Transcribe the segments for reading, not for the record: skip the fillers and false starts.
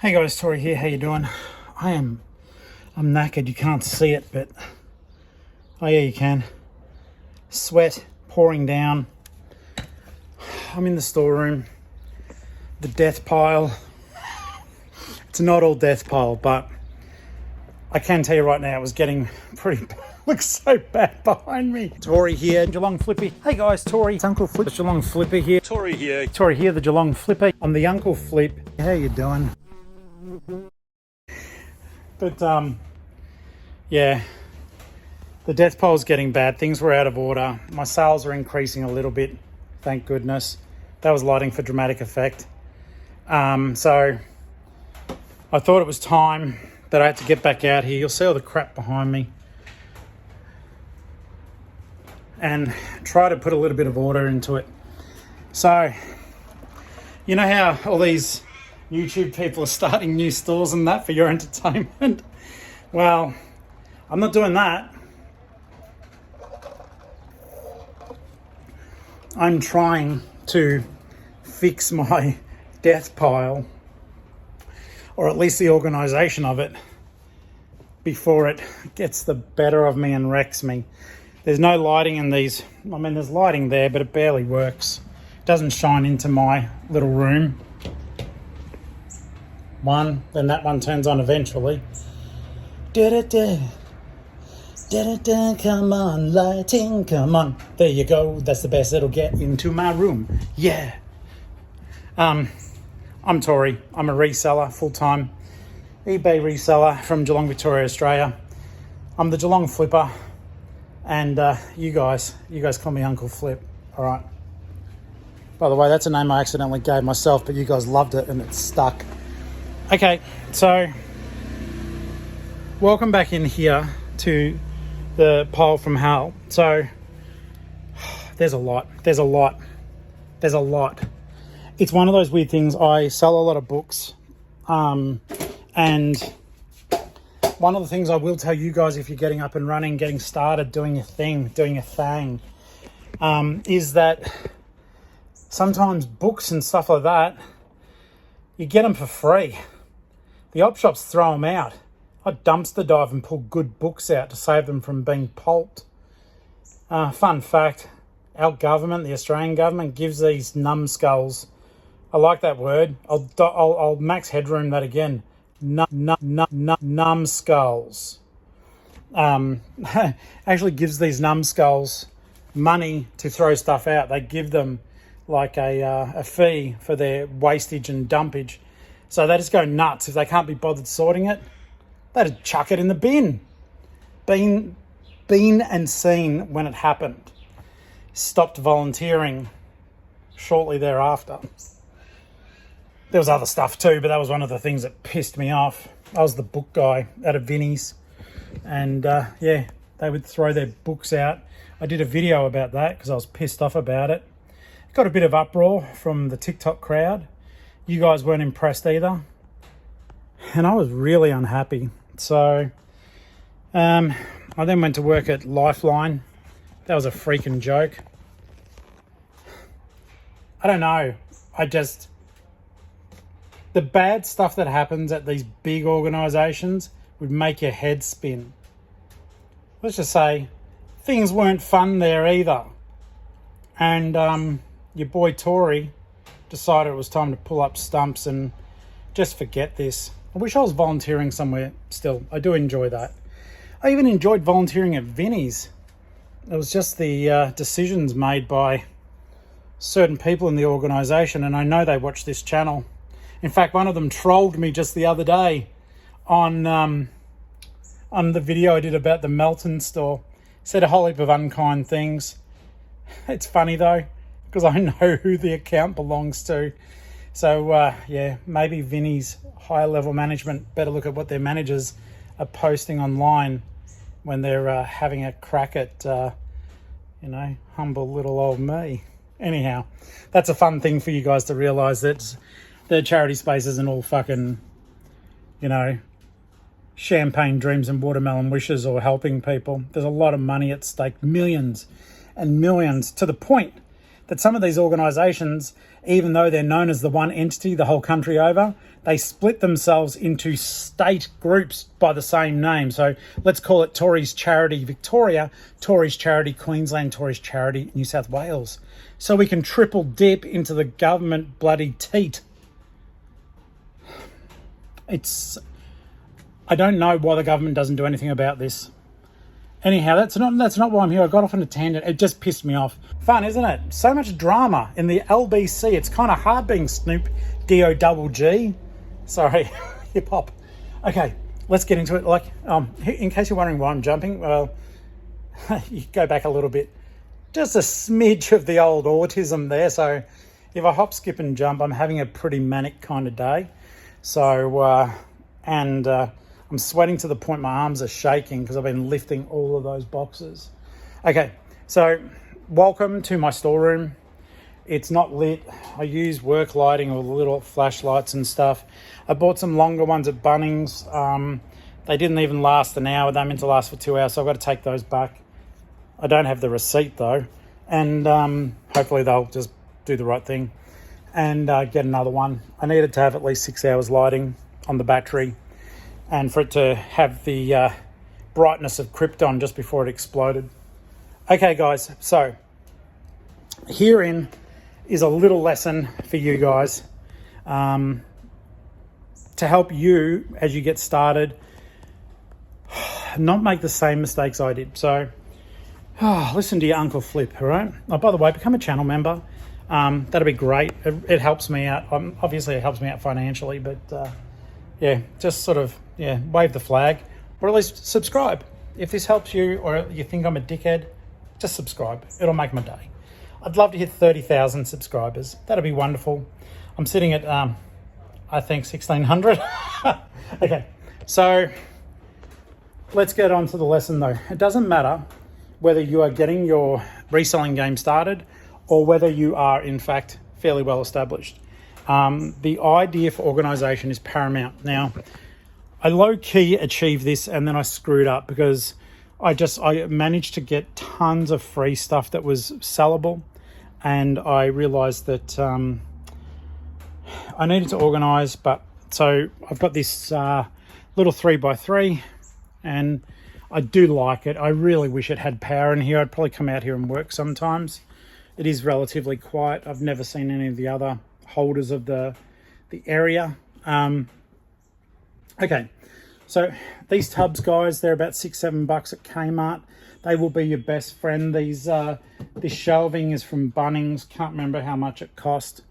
Hey guys, Tori here. How you doing? I'm knackered. You can't see it, but oh yeah, you can. Sweat pouring down. I'm in the storeroom. The death pile. It's not all death pile, but I can tell you right now, it was getting pretty. Looks so bad behind me. Tori here, Geelong-Flipper. Hey guys, Tori. It's Uncle Flip, Geelong-Flipper here. Tori here. Tori here, the Geelong-Flipper. I'm the Uncle Flip. How you doing? But yeah, the death pile's getting bad. Things were out of order. My sales are increasing a little bit, thank goodness. That was lighting for dramatic effect. So I thought it was time that I had to get back out here. You'll see all the crap behind me, and try to put a little bit of order into it. So you know how all these YouTube people are starting new stores and that for your entertainment? Well, I'm not doing that. I'm trying to fix my death pile, or at least the organisation of it, before it gets the better of me and wrecks me. There's no lighting in these. I mean, there's lighting there, but it barely works. It doesn't shine into my little room. One, then that one turns on eventually. Da-da-da. Da-da-da, come on, lighting, come on. There you go, that's the best it'll get into my room. Yeah. I'm Tori. I'm a reseller, full-time eBay reseller from Geelong, Victoria, Australia. I'm the Geelong-Flipper, and you guys call me Uncle Flip, all right? By the way, that's a name I accidentally gave myself, but you guys loved it and it stuck. Okay, so welcome back in here to the pile from hell. So there's a lot. It's one of those weird things. I sell a lot of books, and one of the things I will tell you guys, if you're getting up and running, getting started, doing your thing, is that sometimes books and stuff like that, you get them for free. The op shops throw them out. I dumpster dive and pull good books out to save them from being pulped. Fun fact, our government, the Australian government, gives these numbskulls, I like that word, I'll max headroom that again, numbskulls. Actually gives these numbskulls money to throw stuff out. They give them like a fee for their wastage and dumpage. So they just go nuts. If they can't be bothered sorting it, they just chuck it in the bin. Been and seen when it happened. Stopped volunteering shortly thereafter. There was other stuff too, but that was one of the things that pissed me off. I was the book guy out of Vinnie's, and yeah, they would throw their books out. I did a video about that because I was pissed off about it. Got a bit of uproar from the TikTok crowd. You guys weren't impressed either, and I was really unhappy. So I then went to work at Lifeline. That was a freaking joke. I don't know. The bad stuff that happens at these big organisations would make your head spin. Let's just say things weren't fun there either. And your boy Tori decided it was time to pull up stumps and just forget this. I wish I was volunteering somewhere still. I do enjoy that. I even enjoyed volunteering at Vinnie's. It was just the decisions made by certain people in the organisation, and I know they watch this channel. In fact, one of them trolled me just the other day on the video I did about the Melton store. Said a whole heap of unkind things. It's funny though, because I know who the account belongs to. So yeah, maybe Vinnie's higher level management better look at what their managers are posting online when they're having a crack at, humble little old me. Anyhow, that's a fun thing for you guys to realise, that the charity space isn't all fucking, champagne dreams and watermelon wishes or helping people. There's a lot of money at stake, millions and millions, to the point that some of these organisations, even though they're known as the one entity the whole country over, they split themselves into state groups by the same name. So let's call it Tories Charity Victoria, Tories Charity Queensland, Tories Charity New South Wales. So we can triple dip into the government bloody teat. I don't know why the government doesn't do anything about this. Anyhow, that's not why I'm here. I got off on a tangent. It just pissed me off. Fun, isn't it? So much drama in the LBC. It's kind of hard being Snoop D-O-double-G. Sorry, hip hop. Okay, let's get into it. Like, in case you're wondering why I'm jumping, well, you go back a little bit. Just a smidge of the old autism there. So if I hop, skip and jump, I'm having a pretty manic kind of day. So, I'm sweating to the point my arms are shaking because I've been lifting all of those boxes. Okay, so welcome to my storeroom. It's not lit. I use work lighting or little flashlights and stuff. I bought some longer ones at Bunnings. They didn't even last an hour. They're meant to last for 2 hours, so I've got to take those back. I don't have the receipt though. And hopefully they'll just do the right thing and get another one. I needed to have at least 6 hours lighting on the battery, and for it to have the brightness of Krypton just before it exploded. Okay, guys, so herein is a little lesson for you guys to help you as you get started not make the same mistakes I did. So listen to your Uncle Flip, all right? Oh, by the way, become a channel member. That'll be great. It helps me out. Obviously, it helps me out financially, but yeah, just sort of, wave the flag, or at least subscribe. If this helps you, or you think I'm a dickhead, just subscribe. It'll make my day. I'd love to hit 30,000 subscribers. That'd be wonderful. I'm sitting at, I think, 1,600. Okay, so let's get on to the lesson though. It doesn't matter whether you are getting your reselling game started or whether you are, in fact, fairly well established. The idea for organisation is paramount. Now, I low-key achieved this and then I screwed up because I managed to get tons of free stuff that was sellable, and I realised that I needed to organise. But so I've got this little 3x3 and I do like it. I really wish it had power in here. I'd probably come out here and work sometimes. It is relatively quiet. I've never seen any of the other holders of the area. Okay, so these tubs, guys, they're about $6-7 at Kmart. They will be your best friend. This shelving is from Bunnings. Can't remember how much it cost.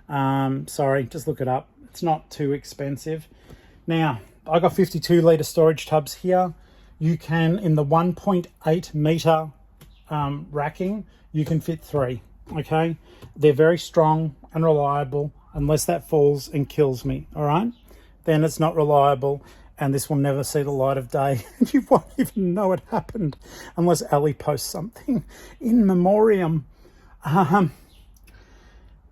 Sorry, just look it up. It's not too expensive. Now, I got 52 litre storage tubs here. You can, in the 1.8 metre racking, you can fit 3, okay? They're very strong and reliable, unless that falls and kills me, all right? Then it's not reliable, and this will never see the light of day. You won't even know it happened unless Ali posts something in memoriam.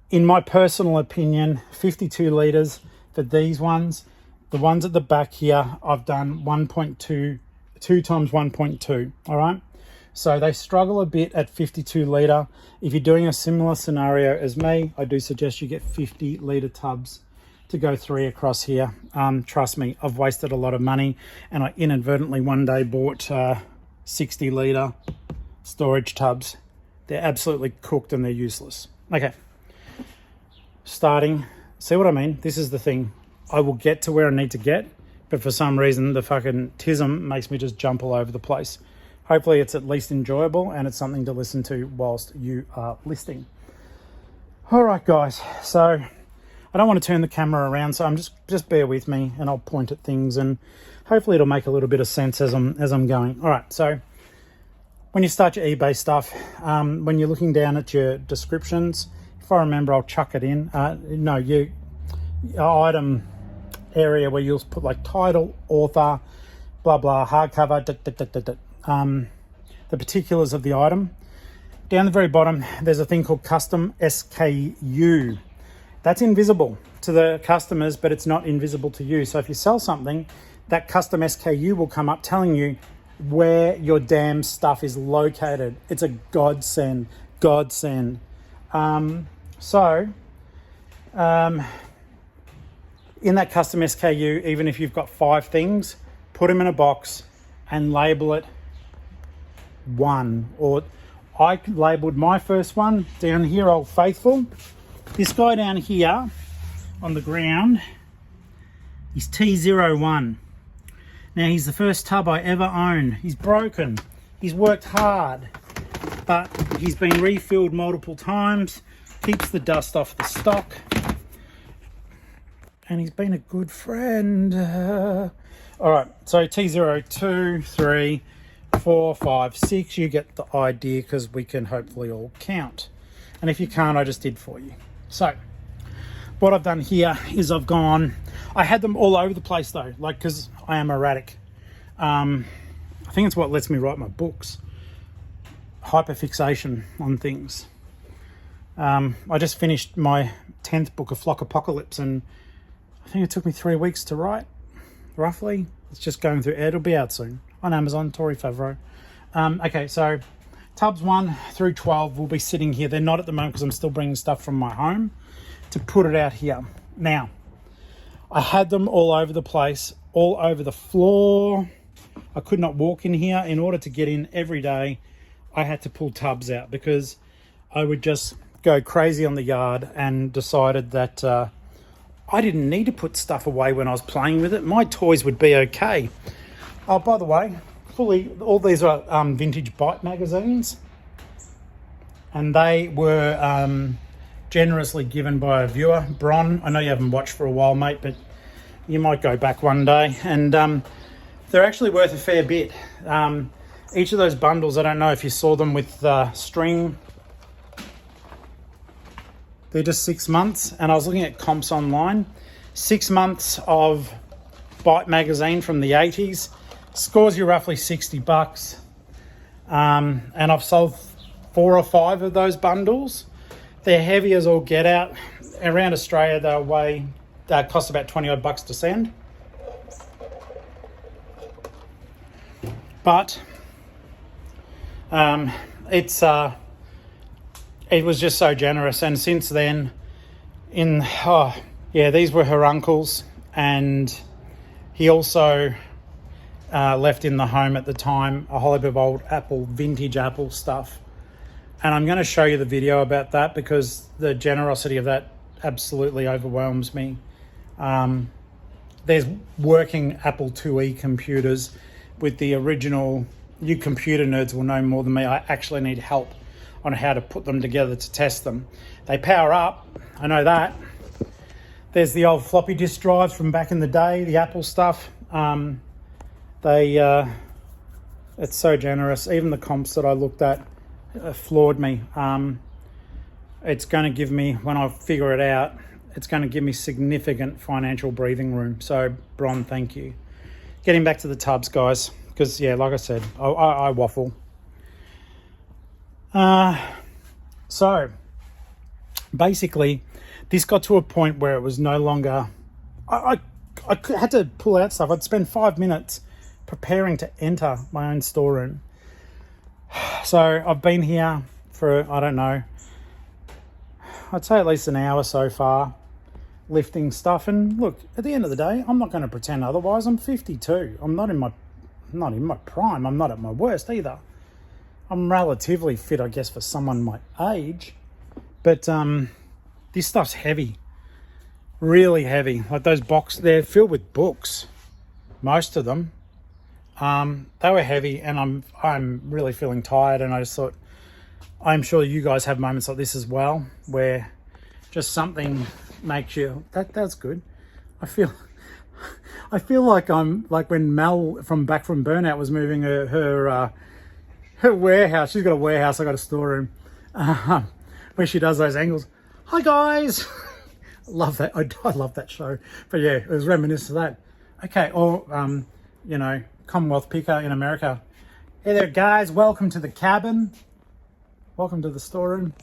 In my personal opinion, 52 litres for these ones. The ones at the back here, I've done 2 times 1.2, all right? So they struggle a bit at 52 litre. If you're doing a similar scenario as me, I do suggest you get 50 litre tubs to go 3 across here. Trust me, I've wasted a lot of money, and I inadvertently one day bought 60 litre storage tubs. They're absolutely cooked and they're useless. Okay, starting, see what I mean? This is the thing. I will get to where I need to get, but for some reason the fucking tism makes me just jump all over the place. Hopefully it's at least enjoyable and it's something to listen to whilst you are listening. All right, guys. So I don't want to turn the camera around, so I'm just bear with me and I'll point at things and hopefully it'll make a little bit of sense as I'm going. All right. So when you start your eBay stuff, when you're looking down at your descriptions, if I remember, I'll chuck it in. Your item area where you'll put like title, author, blah, blah, hardcover, the particulars of the item. Down the very bottom, there's a thing called custom SKU. That's invisible to the customers, but it's not invisible to you. So if you sell something, that custom SKU will come up telling you where your damn stuff is located. It's a godsend. In that custom SKU, even if you've got 5 things, put them in a box and label it 1. Or I labelled my first one down here, Old Faithful. This guy down here on the ground is T01. Now, he's the first tub I ever owned. He's broken. He's worked hard, but he's been refilled multiple times, keeps the dust off the stock, and he's been a good friend. All right, so T0, 2, 3, 4, 5, 6. You get the idea, because we can hopefully all count. And if you can't, I just did for you. So what I've done here is I had them all over the place though, like, because I am erratic. I think it's what lets me write my books. Hyperfixation on things. I just finished my 10th book of Flock Apocalypse, and I think it took me 3 weeks to write, roughly. It's just going through. It'll be out soon on Amazon. Tory Favreau. Okay, so tubs 1 through 12 will be sitting here. They're not at the moment because I'm still bringing stuff from my home to put it out here. Now, I had them all over the place, all over the floor. I could not walk in here. In order to get in every day, I had to pull tubs out because I would just go crazy on the yard, and decided that I didn't need to put stuff away when I was playing with it. My toys would be okay. Oh, by the way, all these are vintage Bite magazines, and they were generously given by a viewer, Bron. I know you haven't watched for a while, mate, but you might go back one day. And they're actually worth a fair bit. Each of those bundles, I don't know if you saw them with string. They're just 6 months, and I was looking at comps online. 6 months of Bite magazine from the 80s scores you roughly $60. And I've sold 4 or 5 of those bundles. They're heavy as all get out. Around Australia, they cost about 20 odd bucks to send. But it was just so generous. And since then, these were her uncle's, and he also left in the home at the time a whole heap of old vintage Apple stuff. And I'm going to show you the video about that, because the generosity of that absolutely overwhelms me. There's working Apple IIe computers with the original. You computer nerds will know more than me. I actually need help on how to put them together to test them. They power up, I know that. There's the old floppy disk drives from back in the day, the Apple stuff. It's so generous. Even the comps that I looked at floored me. It's going to give me, when I figure it out, it's going to give me significant financial breathing room. So, Bron, thank you. Getting back to the tubs, guys, because, yeah, like I said, I waffle. So, basically, this got to a point where it was no longer... I had to pull out stuff. I'd spend 5 minutes preparing to enter my own storeroom. So I've been here for, I don't know, I'd say at least an hour so far, lifting stuff. And look, at the end of the day, I'm not going to pretend otherwise. I'm 52. I'm not in my prime. I'm not at my worst either. I'm relatively fit, I guess, for someone my age. But this stuff's heavy. Really heavy. Like those boxes, they're filled with books. Most of them. They were heavy, and I'm really feeling tired, and I just thought, I'm sure you guys have moments like this as well, where just something makes you, that's good. I feel like I'm like when Mel from Burnout was moving her warehouse. She's got a warehouse, I got a storeroom, where she does those angles. Hi guys. Love that. I love that show. But yeah, it was reminiscent of that. Okay, or Commonwealth Picker in America. Hey there guys, welcome to the cabin. Welcome to the storeroom.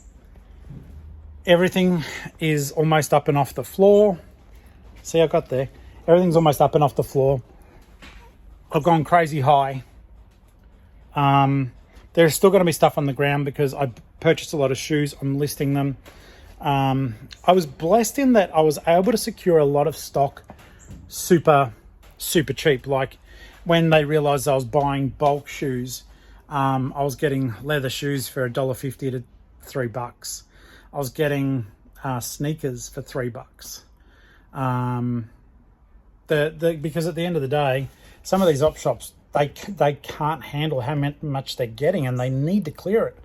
Everything is almost up and off the floor. See, I got there. Everything's almost up and off the floor. I've gone crazy high. There's still going to be stuff on the ground because I purchased a lot of shoes. I'm listing them. I was blessed in that I was able to secure a lot of stock super cheap. Like when they realized I was buying bulk shoes, I was getting leather shoes for $1.50 to $3. I was getting sneakers for $3. Because at the end of the day, some of these op shops, they can't handle how much they're getting, and they need to clear it.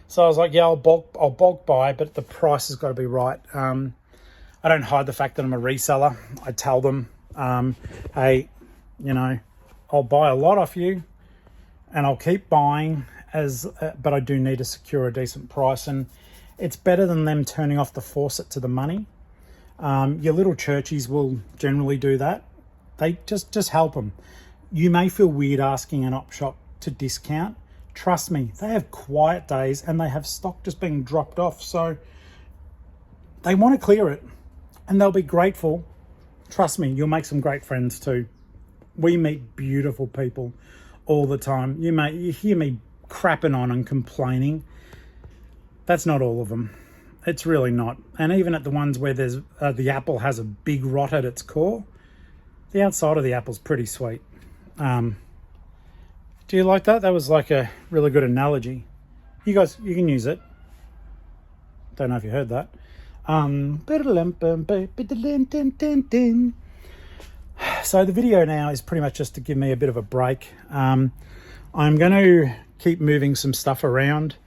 So I was like, yeah, I'll bulk buy, but the price has got to be right. I don't hide the fact that I'm a reseller. I tell them, hey, you know, I'll buy a lot off you, and I'll keep buying but I do need to secure a decent price, and it's better than them turning off the faucet to the money. Your little churchies will generally do that. They just help them. You may feel weird asking an op shop to discount. Trust me, they have quiet days and they have stock just being dropped off. So they want to clear it and they'll be grateful. Trust me, you'll make some great friends too. We meet beautiful people all the time. You hear me crapping on and complaining. That's not all of them. It's really not. And even at the ones where there's the apple has a big rot at its core, the outside of the apple's pretty sweet. Do you like that? That was like a really good analogy. You guys, you can use it. Don't know if you heard that. So the video now is pretty much just to give me a bit of a break. I'm going to keep moving some stuff around.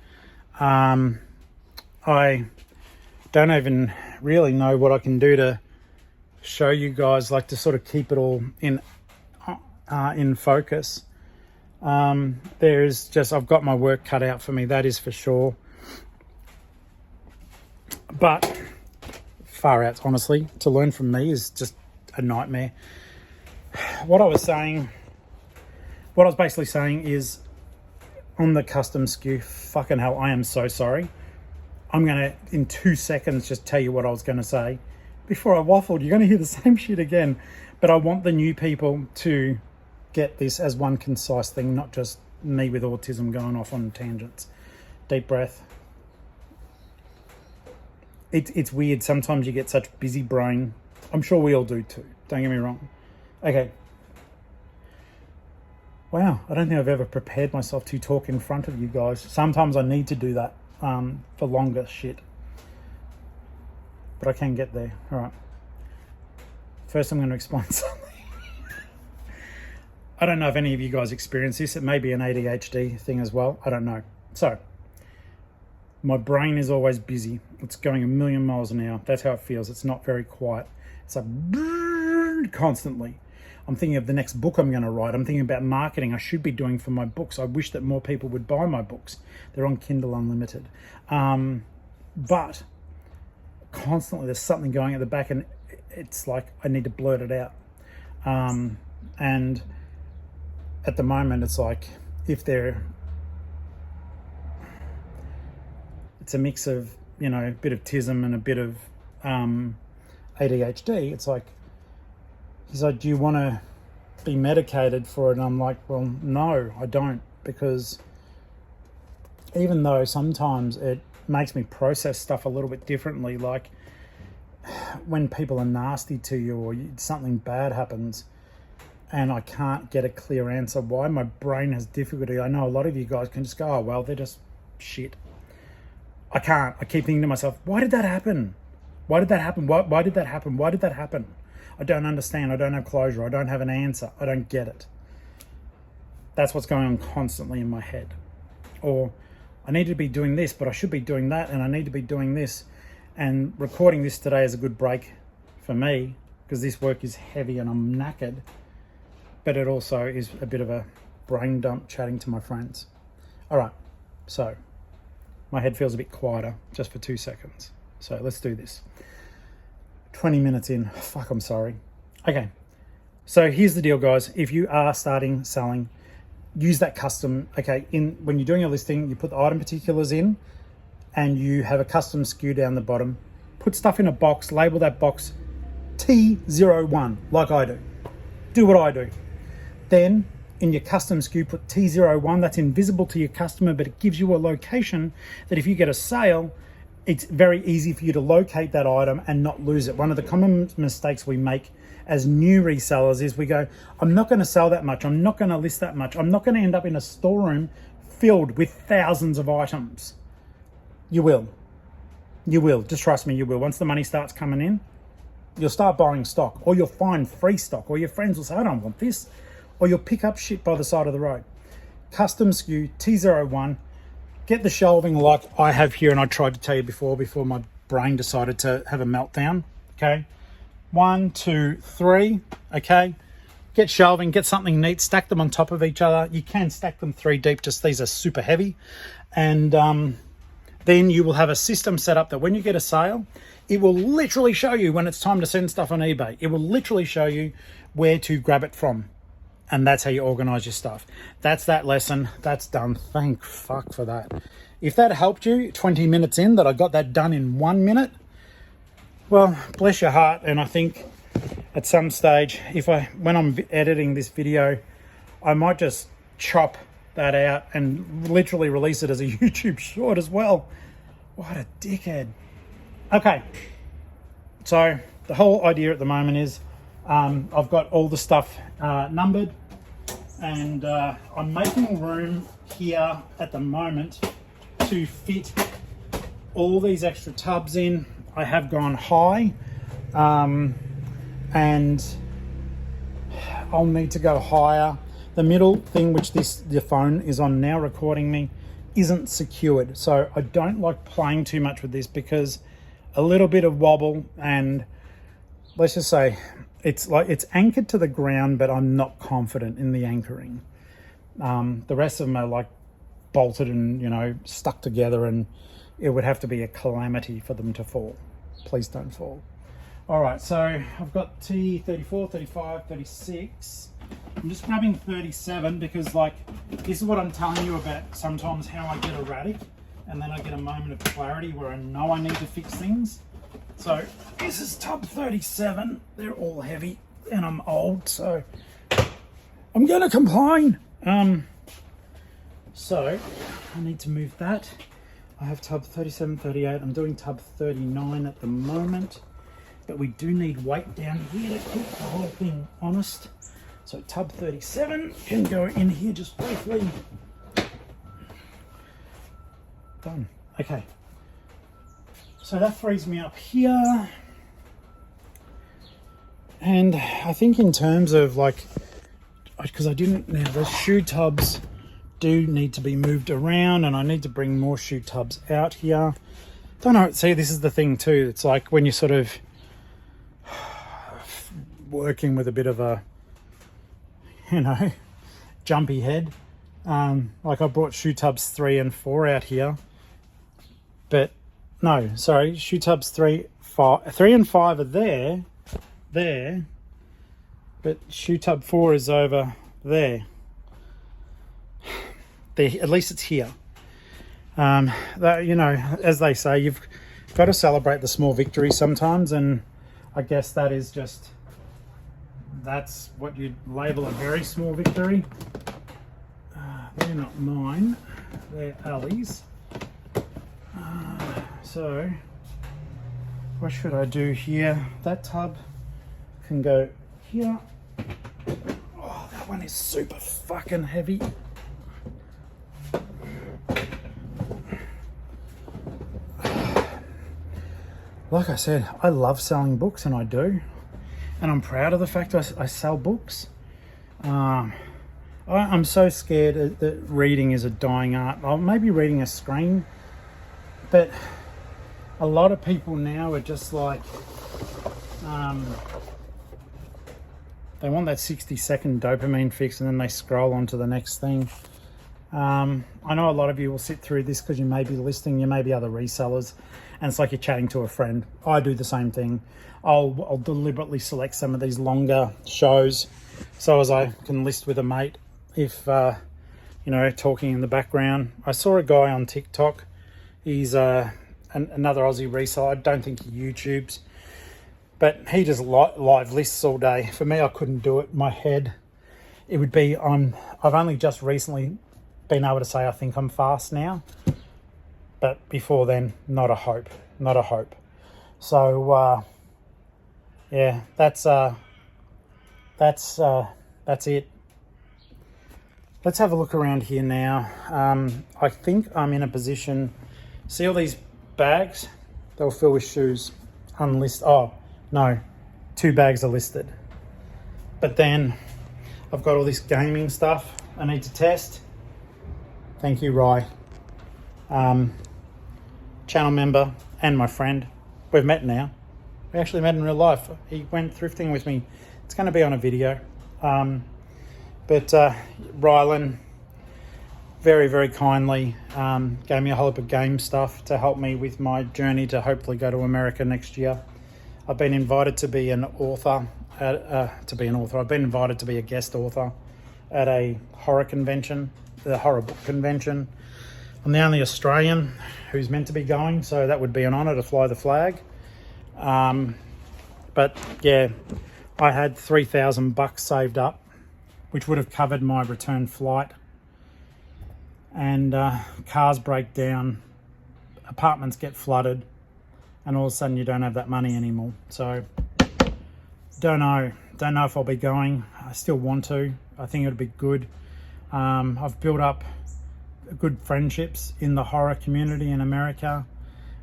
I don't even really know what I can do to show you guys, like to sort of keep it all in focus. There's just, I've got my work cut out for me, that is for sure. But far out, honestly, to learn from me is just a nightmare. What I was basically saying is, on the custom SKU, fucking hell, I am so sorry. I'm going to, in 2 seconds, just tell you what I was going to say. Before I waffled, you're going to hear the same shit again. But I want the new people to get this as one concise thing, not just me with autism going off on tangents. Deep breath. It's weird. Sometimes you get such busy brain. I'm sure we all do too. Don't get me wrong. Okay. Wow, I don't think I've ever prepared myself to talk in front of you guys. Sometimes I need to do that for longer shit. But I can get there. All right. First, I'm going to explain something. I don't know if any of you guys experience this. It may be an ADHD thing as well. I don't know. So, my brain is always busy. It's going a million miles an hour. That's how it feels. It's not very quiet. It's like constantly. I'm thinking of the next book I'm going to write. I'm thinking about marketing I should be doing for my books. I wish that more people would buy my books. They're on Kindle Unlimited. But constantly there's something going at the back, and it's like I need to blurt it out. And at the moment, it's like it's a mix of, you know, a bit of tism and a bit of ADHD. It's like, he's like, do you want to be medicated for it? And I'm like, well, no, I don't, because even though sometimes it makes me process stuff a little bit differently, like when people are nasty to you or something bad happens and I can't get a clear answer why, my brain has difficulty. I know a lot of you guys can just go, oh, well, they're just shit. I can't. I keep thinking to myself, why did that happen? Why did that happen? Why did that happen? Why did that happen? I don't understand. I don't have closure. I don't have an answer. I don't get it. That's what's going on constantly in my head. Or I need to be doing this, but I should be doing that, and I need to be doing this. And recording this today is a good break for me because this work is heavy and I'm knackered. But it also is a bit of a brain dump chatting to my friends. All right, so my head feels a bit quieter just for 2 seconds. So let's do this. 20 minutes in, fuck, I'm sorry. Okay, so here's the deal, guys. If you are starting selling, use that custom, okay, when you're doing your listing, you put the item particulars in and you have a custom SKU down the bottom. Put stuff in a box, label that box T01, like I do. Do what I do. Then in your custom SKU, put T01. That's invisible to your customer, but it gives you a location that if you get a sale, it's very easy for you to locate that item and not lose it. One of the common mistakes we make as new resellers is we go, I'm not going to sell that much. I'm not going to list that much. I'm not going to end up in a storeroom filled with thousands of items. You will. You will. Just trust me, you will. Once the money starts coming in, you'll start buying stock, or you'll find free stock, or your friends will say, I don't want this, or you'll pick up shit by the side of the road. Custom SKU, T01, get the shelving like I have here, and I tried to tell you before my brain decided to have a meltdown, okay? 1, 2, 3, okay? Get shelving, get something neat, stack them on top of each other. You can stack them 3 deep, just these are super heavy. And then you will have a system set up that when you get a sale, it will literally show you when it's time to send stuff on eBay. It will literally show you where to grab it from. And that's how you organize your stuff. That's that lesson. That's done. Thank fuck for that. If that helped you 20 minutes in, that I got that done in 1 minute, well, bless your heart. And I think at some stage, when I'm editing this video, I might just chop that out and literally release it as a YouTube short as well. What a dickhead. Okay, so the whole idea at the moment is I've got all the stuff numbered, and I'm making room here at the moment to fit all these extra tubs in. I have gone high, and I'll need to go higher. The middle thing, which the phone is on now recording me, isn't secured. So I don't like playing too much with this, because a little bit of wobble, and let's just say it's anchored to the ground, but I'm not confident in the anchoring. The rest of them are like bolted and, stuck together, and it would have to be a calamity for them to fall. Please don't fall. All right, so I've got T34, 35, 36. I'm just grabbing 37 because this is what I'm telling you about sometimes how I get erratic, and then I get a moment of clarity where I know I need to fix things. So this is tub 37. They're all heavy and I'm old, so I'm gonna complain. So I need to move that. I have tub 37, 38. I'm doing tub 39 at the moment, but we do need weight down here to keep the whole thing honest. So tub 37 can go in here just briefly. Done. Okay. So that frees me up here. And I think in terms of because now the shoe tubs do need to be moved around, and I need to bring more shoe tubs out here. Don't know. See, this is the thing too. It's like when you're sort of working with a bit of a, jumpy head. Like I brought shoe tubs 3 and 4 out here, but no, sorry, shoe tubs 3 and 5 are there, but shoe tub 4 is over there. At least it's here. That, as they say, you've got to celebrate the small victories sometimes, and I guess that's what you'd label a very small victory. They're not mine, they're Ali's. So what should I do here? That tub can go here. Oh, that one is super fucking heavy. Like I said, I love selling books, and I do. And I'm proud of the fact I sell books. I'm so scared that reading is a dying art. Well, maybe reading a screen, but a lot of people now are just like, they want that 60-second dopamine fix, and then they scroll on to the next thing. I know a lot of you will sit through this because you may be listening, you may be other resellers, and it's like you're chatting to a friend. I do the same thing. I'll deliberately select some of these longer shows so as I can list with a mate if, talking in the background. I saw a guy on TikTok. He's another Aussie reseller. I don't think he YouTubes, but he just live lists all day. For me, I couldn't do it. My head, it would be I've only just recently been able to say I think I'm fast now, but before then, not a hope. So yeah, that's it. Let's have a look around here now. I think I'm in a position. See all these bags? They'll fill with shoes. Unlisted. Oh no, 2 bags are listed. But then I've got all this gaming stuff I need to test. Thank you, Rye. Channel member and my friend. We've met now. We actually met in real life. He went thrifting with me. It's going to be on a video. But Rylan very, very kindly gave me a whole heap of game stuff to help me with my journey to hopefully go to America next year. I've been invited to be an author. I've been invited to be a guest author at a horror convention, the horror book convention. I'm the only Australian who's meant to be going, so that would be an honour to fly the flag. But yeah, I had $3,000 saved up, which would have covered my return flight. And cars break down, apartments get flooded, and all of a sudden you don't have that money anymore. So don't know if I'll be going. I still want to. I think it'll be good. I've built up good friendships in the horror community in America.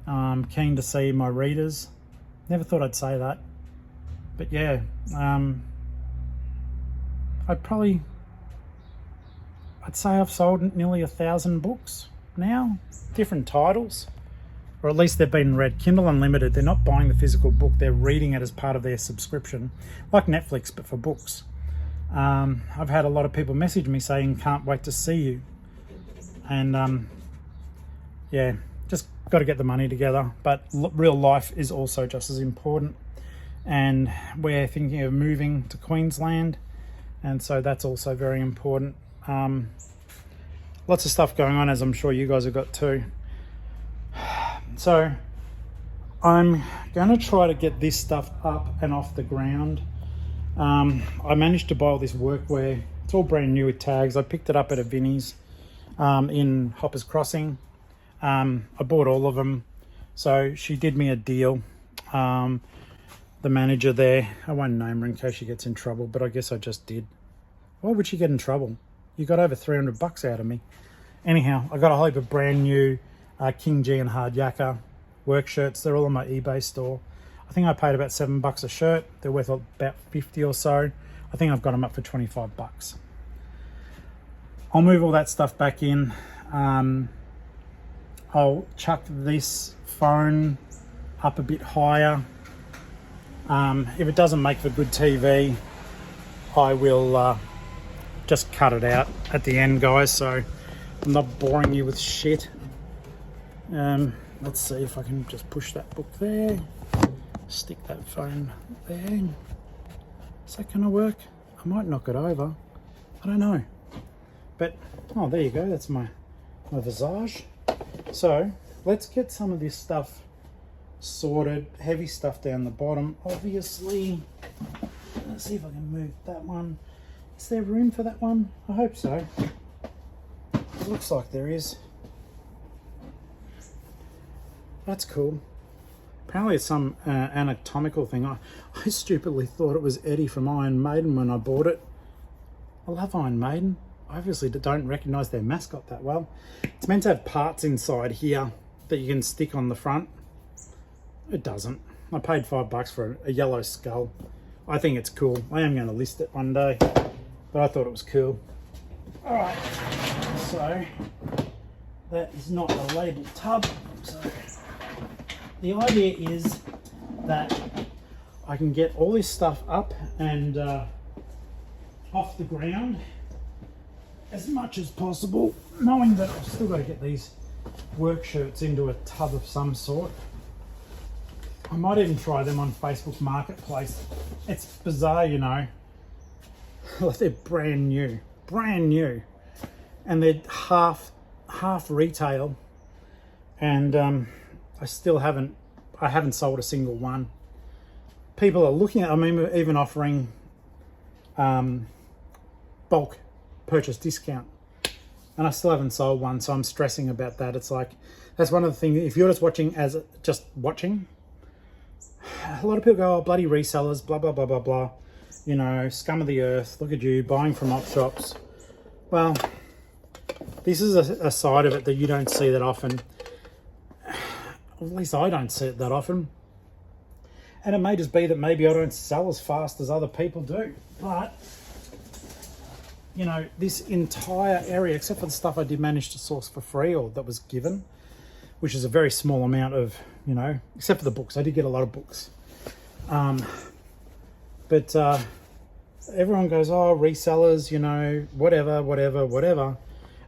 Keen to see my readers. Never thought I'd say that, but yeah, I'd say I've sold nearly 1,000 books now, different titles, or at least they've been read. Kindle Unlimited, they're not buying the physical book, they're reading it as part of their subscription, like Netflix, but for books. I've had a lot of people message me saying, can't wait to see you. And yeah, just got to get the money together. But real life is also just as important. And we're thinking of moving to Queensland. And so that's also very important. Lots of stuff going on, as I'm sure you guys have got too. So I'm going to try to get this stuff up and off the ground. I managed to buy all this workwear. It's all brand new with tags. I picked it up at a Vinnie's in Hoppers Crossing. I bought all of them. So she did me a deal. The manager there, I won't name her in case she gets in trouble, but I guess I just did. Why would she get in trouble? You got over $300 out of me. Anyhow, I got a whole heap of brand new King G and Hard Yakka work shirts. They're all on my eBay store. I think I paid about $7 a shirt. They're worth about 50 or so. I think I've got them up for $25. I'll move all that stuff back in. I'll chuck this phone up a bit higher. If it doesn't make for good TV, I will just cut it out at the end, guys, so I'm not boring you with shit. Let's see if I can just push that book there, stick that phone there. Is that gonna work? I might knock it over, I don't know. But, oh, there you go, that's my visage. So, let's get some of this stuff sorted. Heavy stuff down the bottom, obviously. Let's see if I can move that one. Is there room for that one? I hope so. It looks like there is. That's cool. Apparently it's some anatomical thing. I stupidly thought it was Eddie from Iron Maiden when I bought it. I love Iron Maiden. I obviously don't recognise their mascot that well. It's meant to have parts inside here that you can stick on the front. It doesn't. I paid $5 for a yellow skull. I think it's cool. I am going to list it one day, but I thought it was cool. Alright, so that is not a labelled tub. So the idea is that I can get all this stuff up and off the ground as much as possible, knowing that I've still got to get these work shirts into a tub of some sort. I might even try them on Facebook Marketplace. It's bizarre, you know. They're brand new, and they're half retail, and I haven't sold a single one. People are looking at, I mean, even offering bulk purchase discount. And I still haven't sold one, so I'm stressing about that. It's like, that's one of the things, if you're just watching, a lot of people go, oh, bloody resellers, blah, blah, blah, blah, blah. You know, scum of the earth, look at you, buying from op shops. Well, this is a side of it that you don't see that often. At least I don't see it that often. And it may just be that maybe I don't sell as fast as other people do. But, you know, this entire area, except for the stuff I did manage to source for free or that was given, which is a very small amount of, you know, except for the books. I did get a lot of books. But everyone goes, oh, resellers, you know, whatever, whatever, whatever.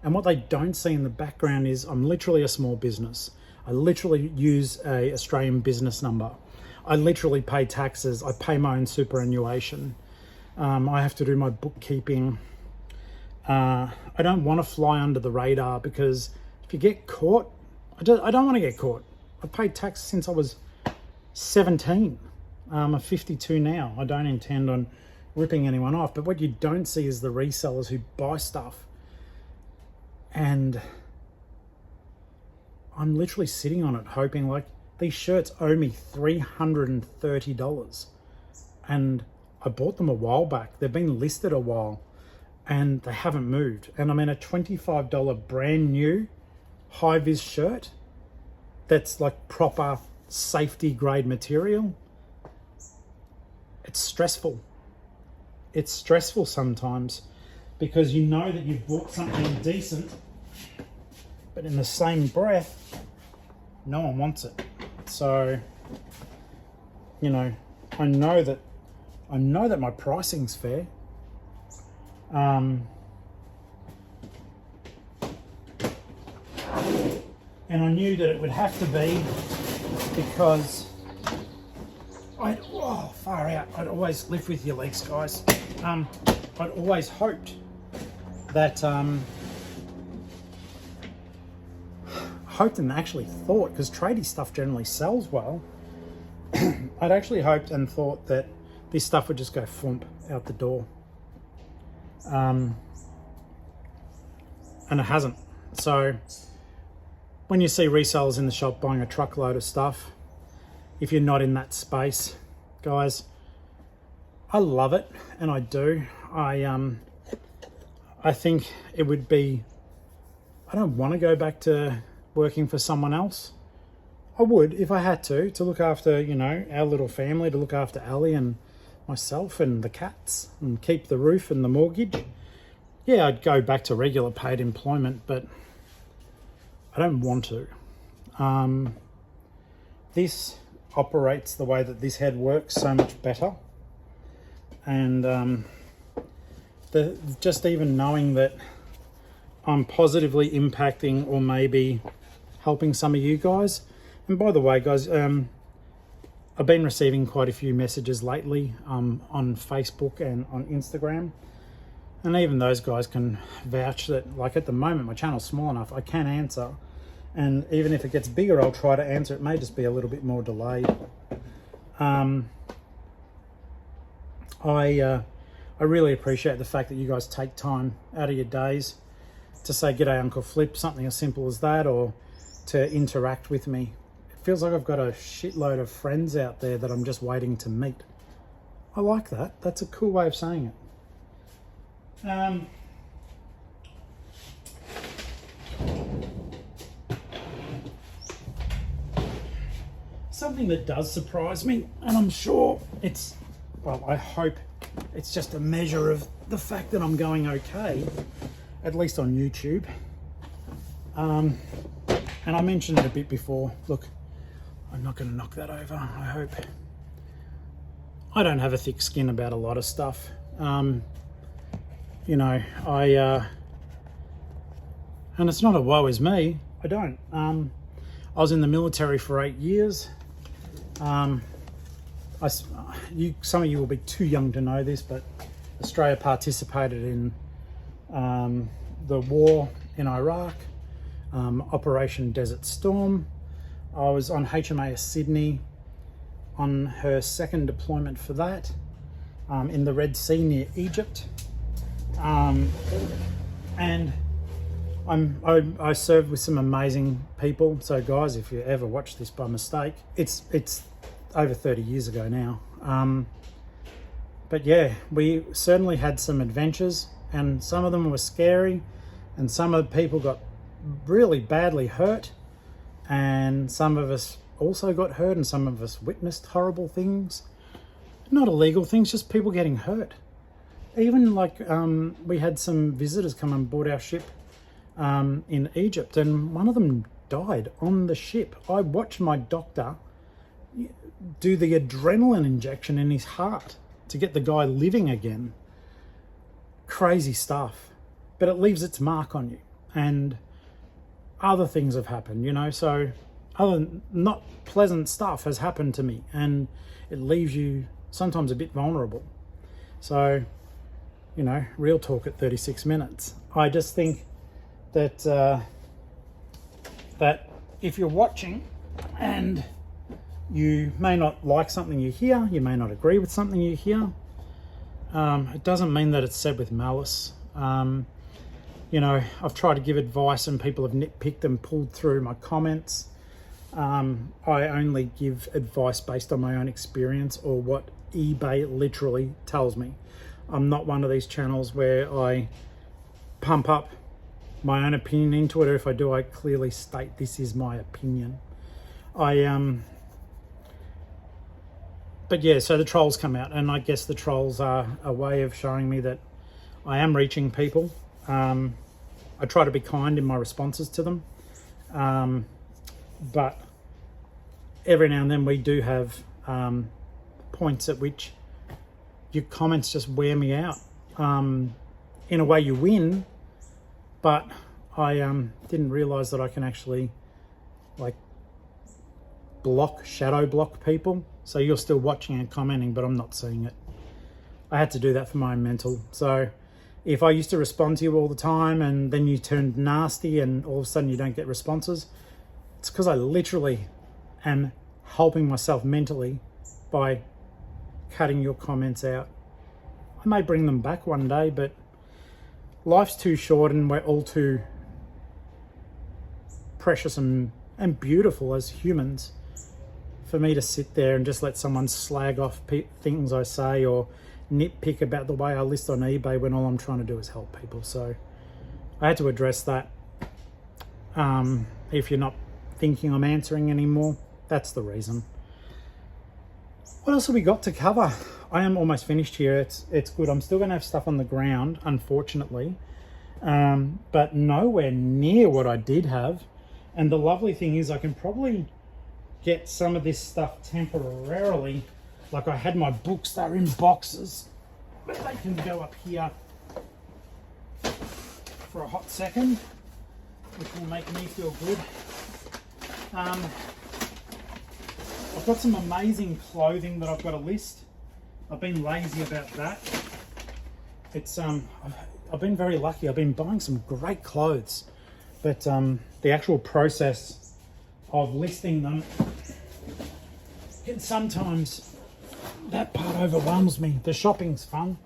And what they don't see in the background is I'm literally a small business. I literally use a Australian business number. I literally pay taxes. I pay my own superannuation. I have to do my bookkeeping. I don't want to fly under the radar because if you get caught, I don't want to get caught. I paid tax since I was 17. I'm 52 now. I don't intend on ripping anyone off. But what you don't see is the resellers who buy stuff. And I'm literally sitting on it hoping, like, these shirts owe me $330. And I bought them a while back. They've been listed a while and they haven't moved. And I'm in a $25 brand new high-vis shirt that's like proper safety grade material. It's stressful. It's stressful sometimes because you know that you've bought something decent, but in the same breath, no one wants it. So, you know, I know that my pricing's fair. And I knew that it would have to be because far out. I'd always live with your legs, guys. I'd always hoped that, hoped and actually thought, because tradie stuff generally sells well, I'd actually hoped and thought that this stuff would just go thump out the door. And it hasn't. So when you see resellers in the shop buying a truckload of stuff, if you're not in that space, guys, I love it, and I do. I think it would be, I don't want to go back to working for someone else. I would if I had to look after, you know, our little family, to look after Ali and myself and the cats and keep the roof and the mortgage. Yeah, I'd go back to regular paid employment, but I don't want to. This operates the way that this head works so much better. And just even knowing that I'm positively impacting or maybe helping some of you guys. And by the way, guys, I've been receiving quite a few messages lately on Facebook and on Instagram. And even those guys can vouch that, like, at the moment, my channel's small enough, I can answer. And even if it gets bigger, I'll try to answer. It may just be a little bit more delayed. I really appreciate the fact that you guys take time out of your days to say, "G'day, Uncle Flip," something as simple as that, or to interact with me. It feels like I've got a shitload of friends out there that I'm just waiting to meet. I like that. That's a cool way of saying it. Something that does surprise me, and I'm sure it's, well, I hope it's just a measure of the fact that I'm going okay, at least on YouTube. And I mentioned it a bit before. Look, I'm not going to knock that over, I hope. I don't have a thick skin about a lot of stuff. You know, and it's not a woe is me. I don't. I was in the military for 8 years. Some of you will be too young to know this, but Australia participated in the war in Iraq, Operation Desert Storm. I was on HMAS Sydney on her second deployment for that, in the Red Sea near Egypt. And I served with some amazing people. So guys, if you ever watch this by mistake, it's over 30 years ago now. But yeah, we certainly had some adventures, and some of them were scary, and some of the people got really badly hurt, and some of us also got hurt, and some of us witnessed horrible things. Not illegal things, just people getting hurt. Even like we had some visitors come on board our ship in Egypt, and one of them died on the ship. I watched my doctor do the adrenaline injection in his heart to get the guy living again. Crazy stuff, but it leaves its mark on you. And other things have happened, you know, so other not pleasant stuff has happened to me, and it leaves you sometimes a bit vulnerable. So, you know, real talk at 36 minutes. I just think that that if you're watching and you may not like something you hear, you may not agree with something you hear, it doesn't mean that it's said with malice. You know, I've tried to give advice and people have nitpicked and pulled through my comments. I only give advice based on my own experience or what eBay literally tells me. I'm not one of these channels where I pump up my own opinion into it, or if I do, I clearly state this is my opinion. But yeah, so the trolls come out, and I guess the trolls are a way of showing me that I am reaching people. I try to be kind in my responses to them, but every now and then we do have points at which your comments just wear me out. In a way you win, but I didn't realize that I can actually like shadow block people. So you're still watching and commenting, but I'm not seeing it. I had to do that for my own mental. So if I used to respond to you all the time and then you turned nasty and all of a sudden you don't get responses, it's because I literally am helping myself mentally by cutting your comments out. I may bring them back one day, but life's too short and we're all too precious and beautiful as humans for me to sit there and just let someone slag off things I say or nitpick about the way I list on eBay when all I'm trying to do is help people. So I had to address that. If you're not thinking I'm answering anymore, that's the reason. What else have we got to cover? I am almost finished here. It's good. I'm still going to have stuff on the ground, unfortunately, but nowhere near what I did have. And the lovely thing is I can probably get some of this stuff temporarily. Like I had my books, they're in boxes, but they can go up here for a hot second, which will make me feel good. I've got some amazing clothing that I've got to list. I've been lazy about that. It's I've been very lucky. I've been buying some great clothes, but the actual process of listing them can sometimes, that part overwhelms me. The shopping's fun.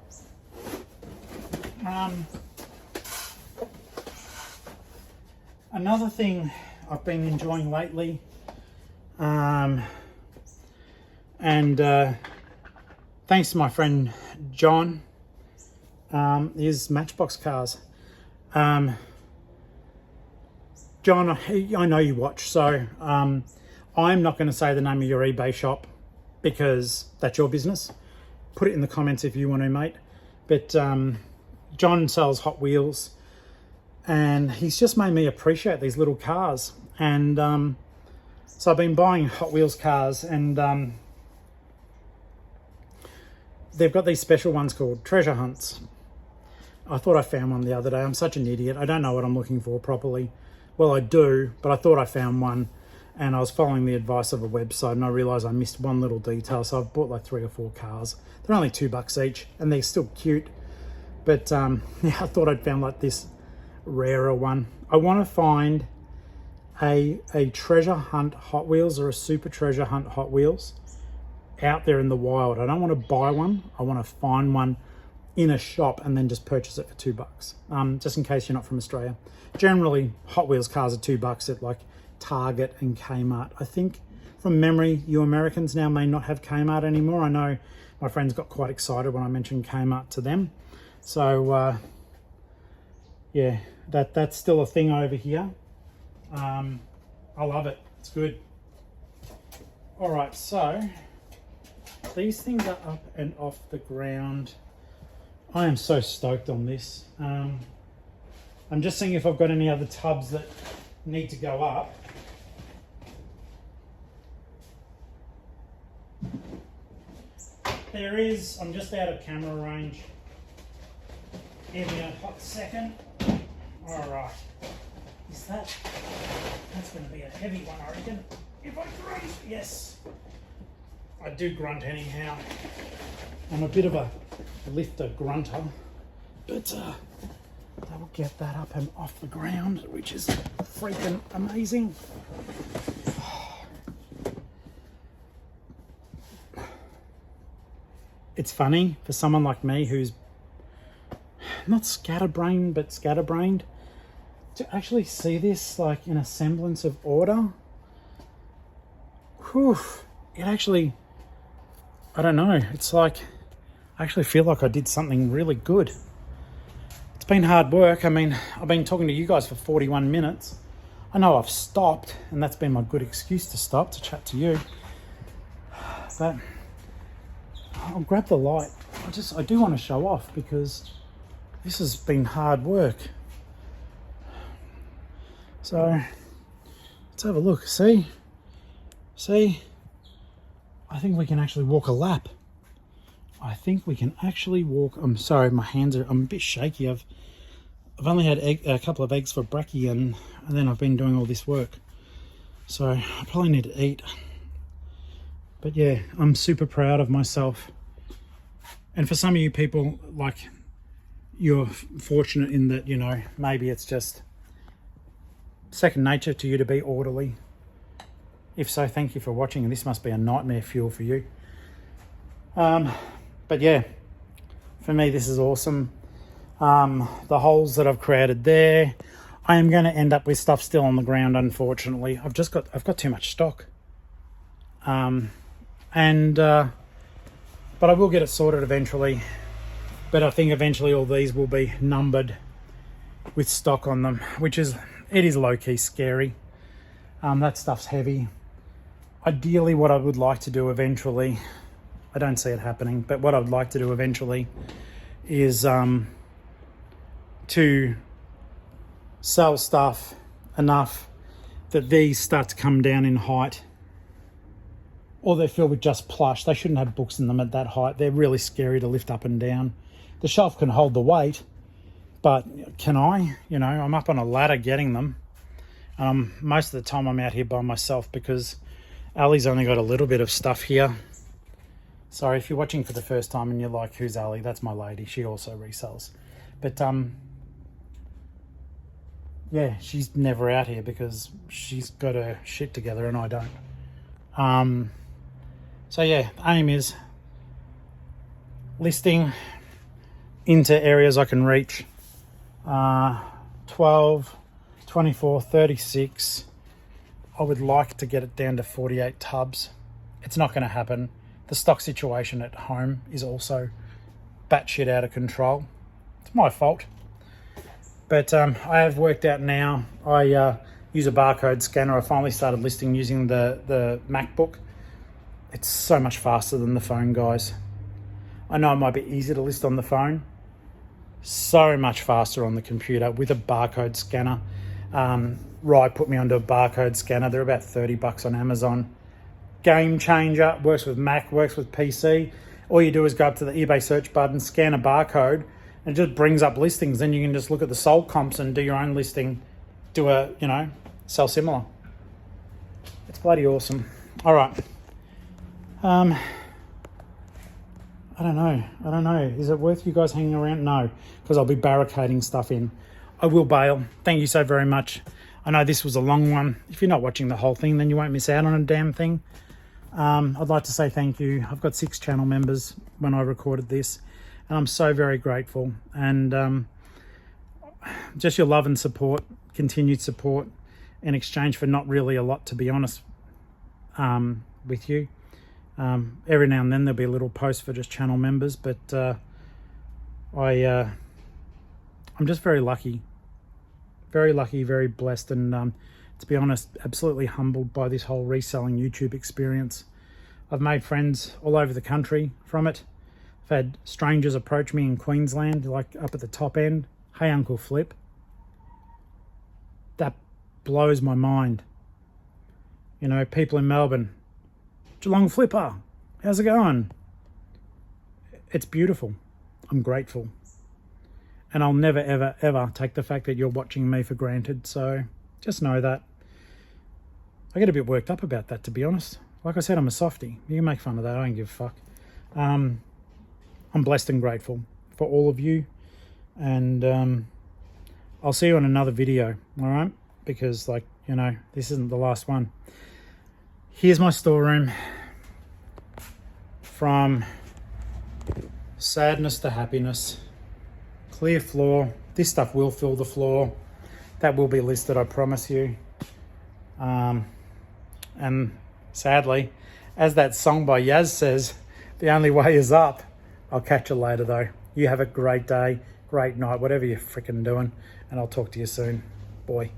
Another thing I've been enjoying lately, thanks to my friend John, is Matchbox cars. John, I know you watch, so I'm not going to say the name of your eBay shop because that's your business. Put it in the comments if you want to, mate. But John sells Hot Wheels, and he's just made me appreciate these little cars. And so I've been buying Hot Wheels cars, and they've got these special ones called treasure hunts. I thought I found one the other day. I'm such an idiot. I don't know what I'm looking for properly. Well, I do, but I thought I found one, and I was following the advice of a website, and I realized I missed one little detail. So I've bought like 3 or 4 cars. They're only $2 each, and they're still cute. But yeah, I thought I'd found like this rarer one. I want to find a treasure hunt Hot Wheels or a super treasure hunt Hot Wheels out there in the wild. I don't want to buy one. I want to find one in a shop and then just purchase it for $2, just in case you're not from Australia. Generally, Hot Wheels cars are $2 at like Target and Kmart. I think from memory, you Americans now may not have Kmart anymore. I know my friends got quite excited when I mentioned Kmart to them. So yeah, that's still a thing over here. I love it. It's good. All right, so these things are up and off the ground. I am so stoked on this. I'm just seeing if I've got any other tubs that need to go up. There is. I'm just out of camera range. Give me a hot second. All right. That's going to be a heavy one, I reckon. If I grunt, yes. I do grunt anyhow. I'm a bit of a lifter grunter, but that will get that up and off the ground, which is freaking amazing. It's funny for someone like me who's not scatterbrained, but scatterbrained, to actually see this like in a semblance of order. Whew, it actually, I don't know, it's like, I actually feel like I did something really good. It's been hard work. I mean, I've been talking to you guys for 41 minutes. I know I've stopped, and that's been my good excuse to stop, to chat to you. But I'll grab the light. I do want to show off because this has been hard work. So let's have a look. See, I think we can actually walk a lap. I think we can actually walk. I'm sorry, my hands are, I'm a bit shaky. I've only had a couple of eggs for brekkie, and then I've been doing all this work. So I probably need to eat. But yeah, I'm super proud of myself. And for some of you people, like, you're fortunate in that, you know, maybe it's just second nature to you to be orderly. If so, thank you for watching, and this must be a nightmare fuel for you. But yeah, for me, this is awesome. The holes that I've created there, I am going to end up with stuff still on the ground, unfortunately. I've got too much stock. But I will get it sorted eventually. But I think eventually all these will be numbered with stock on them, it is low-key scary. That stuff's heavy. Ideally, what I would like to do eventually, I don't see it happening, but what I would like to do eventually is to sell stuff enough that these start to come down in height, or they're filled with just plush. They shouldn't have books in them at that height. They're really scary to lift up and down. The shelf can hold the weight, but can I? You know, I'm up on a ladder getting them. Most of the time I'm out here by myself because Ali's only got a little bit of stuff here. Sorry, if you're watching for the first time and you're like, who's Ali? That's my lady. She also resells. But yeah, she's never out here because she's got her shit together and I don't. So yeah, aim is listing into areas I can reach. 12, 24, 36. I would like to get it down to 48 tubs. It's not going to happen. The stock situation at home is also batshit out of control. It's my fault. But I have worked out now. I use a barcode scanner. I finally started listing using the MacBook. It's so much faster than the phone, guys. I know it might be easy to list on the phone. So much faster on the computer with a barcode scanner. Rye put me onto a barcode scanner. They're about $30 on Amazon. Game changer. Works with Mac, works with PC. All you do is go up to the eBay search button, scan a barcode, and it just brings up listings. Then you can just look at the sold comps and do your own listing. Do a, you know, sell similar. It's bloody awesome. All right. I don't know. Is it worth you guys hanging around? No, because I'll be barricading stuff in. I will bail. Thank you so very much. I know this was a long one. If you're not watching the whole thing, then you won't miss out on a damn thing. I'd like to say thank you. I've got 6 channel members when I recorded this, and I'm so very grateful. And just your love and support, continued support, in exchange for not really a lot, to be honest, with you. Every now and then there'll be a little post for just channel members, but I'm just very lucky, very blessed, and to be honest, absolutely humbled by this whole reselling YouTube experience. I've made friends all over the country from it. I've had strangers approach me in Queensland, like up at the top end. Hey, Uncle Flip. That blows my mind. You know, people in Melbourne. Geelong-Flipper, how's it going? It's beautiful. I'm grateful. And I'll never, ever, ever take the fact that you're watching me for granted. So just know that. I get a bit worked up about that, to be honest. Like I said, I'm a softie. You can make fun of that. I don't give a fuck. I'm blessed and grateful for all of you. And I'll see you on another video, all right? Because, like, you know, this isn't the last one. Here's my storeroom. From sadness to happiness. Clear floor. This stuff will fill the floor. That will be listed, I promise you. And sadly, as that song by Yaz says, the only way is up. I'll catch you later though. You have a great day, great night, whatever you're freaking doing, and I'll talk to you soon. Boy.